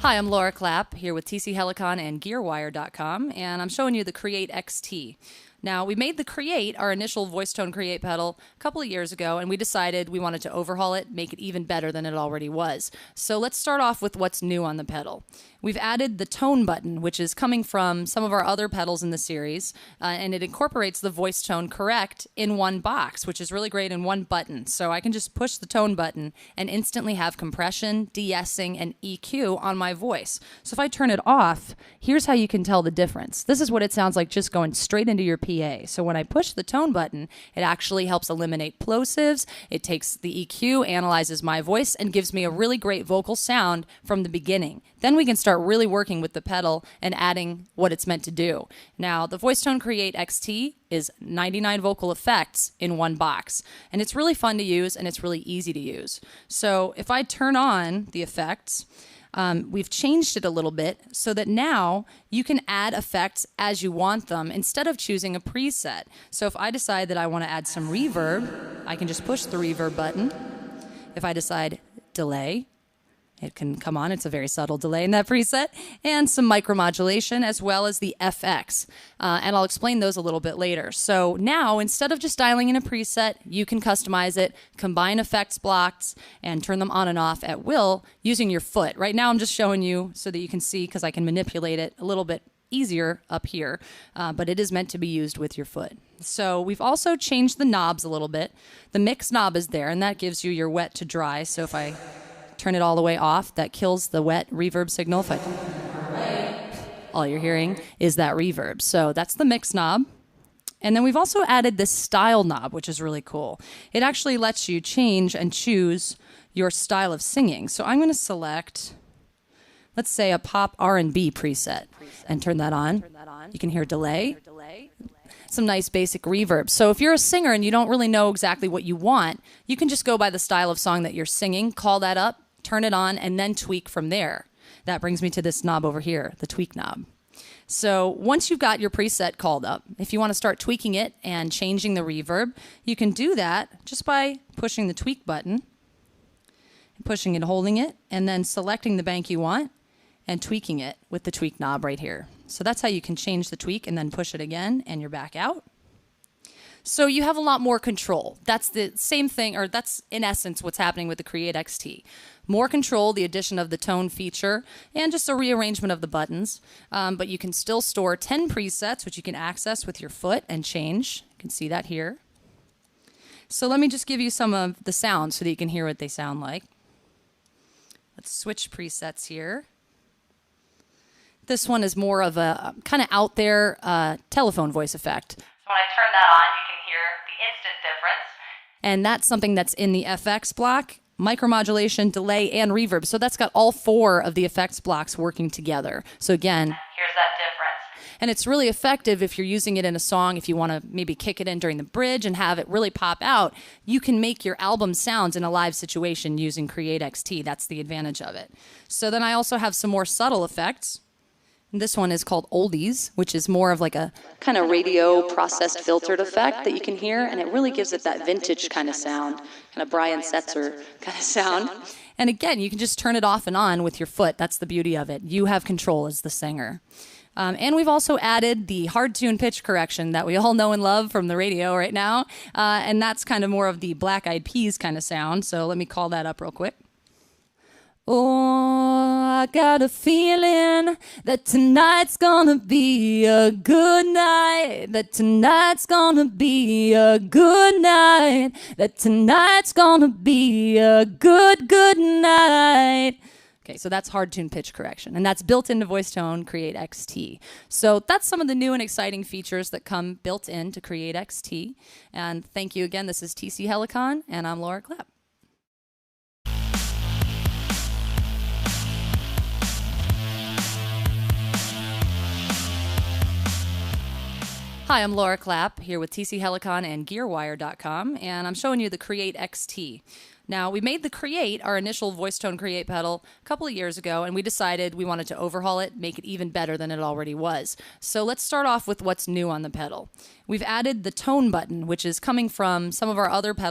Hi, I'm Laura Clapp here with TC Helicon and GearWire.com, and I'm showing you the Create XT. Now, we made the Create, our initial VoiceTone Create pedal, a couple of years ago, and we decided we wanted to overhaul it, make it even better than it already was. So let's start off with what's new on the pedal. We've added the tone button, which is coming from some of our other pedals in the series, and it incorporates the VoiceTone Correct in one box, which is really great in one button. So I can just push the tone button and instantly have compression, de-essing, and EQ on my voice. So if I turn it off, here's how you can tell the difference. This is what it sounds like just going straight into your PA. So when I push the tone button, it actually helps eliminate plosives, it takes the EQ, analyzes my voice, and gives me a really great vocal sound from the beginning. Then we can start really working with the pedal and adding what it's meant to do. Now, the VoiceTone Create XT is 99 vocal effects in one box, and it's really fun to use and it's really easy to use. So if I turn on the effects, we've changed it a little bit so that now you can add effects as you want them instead of choosing a preset. So if I decide that I want to add some reverb, I can just push the reverb button. If I decide delay, it can come on. It's a very subtle delay in that preset, and some micromodulation as well as the FX. And I'll explain those a little bit later. So now, instead of just dialing in a preset, you can customize it, combine effects blocks, and turn them on and off at will using your foot. Right now, I'm just showing you so that you can see, because I can manipulate it a little bit easier up here, but it is meant to be used with your foot. So we've also changed the knobs a little bit. The mix knob is there, and that gives you your wet to dry. So if I turn it all the way off, that kills the wet reverb signal. All you're hearing is that reverb. So that's the mix knob. And then we've also added this style knob, which is really cool. It actually lets you change and choose your style of singing. So I'm going to select, let's say, a pop R&B preset and turn that on. You can hear delay. Some nice basic reverb. So if you're a singer and you don't really know exactly what you want, you can just go by the style of song that you're singing, call that up, turn it on, and then tweak from there. That brings me to this knob over here, the tweak knob. So once you've got your preset called up, if you want to start tweaking it and changing the reverb, you can do that just by pushing the tweak button, pushing and holding it, and then selecting the bank you want and tweaking it with the tweak knob right here. So that's how you can change the tweak and then push it again, and you're back out. So you have a lot more control. That's the same thing, or that's in essence what's happening with the Create XT. More control, the addition of the tone feature, and just a rearrangement of the buttons. But you can still store 10 presets, which you can access with your foot and change. You can see that here. So let me just give you some of the sounds so that you can hear what they sound like. Let's switch presets here. This one is more of a kind of out there telephone voice effect. So when I turn that on, you can hear the instant difference. And that's something that's in the FX block, micromodulation, delay, and reverb. So that's got all 4 of the effects blocks working together. So again, here's that difference. And it's really effective if you're using it in a song. If you want to maybe kick it in during the bridge and have it really pop out, you can make your album sounds in a live situation using Create XT. That's the advantage of it. So then I also have some more subtle effects. This one is called Oldies, which is more of like a kind of radio processed filtered effect that you can hear, and it really gives it that vintage kind of sound, kind of Brian Setzer kind of sound. And again, you can just turn it off and on with your foot. That's the beauty of it. You have control as the singer. And we've also added the hard tune pitch correction that we all know and love from the radio right now, and that's kind of more of the Black Eyed Peas kind of sound. So let me call that up real quick. Oh, I got a feeling that tonight's gonna be a good night. That tonight's gonna be a good night. That tonight's gonna be a good night. Okay, so that's hard tune pitch correction, and that's built into VoiceTone Create XT. So that's some of the new and exciting features that come built in to Create XT. And thank you again. This is TC Helicon, and I'm Laura Clapp. Hi, I'm Laura Clapp here with TC Helicon and GearWire.com, and I'm showing you the Create XT. Now, we made the Create, our initial VoiceTone Create pedal, a couple of years ago, and we decided we wanted to overhaul it, make it even better than it already was. So let's start off with what's new on the pedal. We've added the tone button, which is coming from some of our other pedals.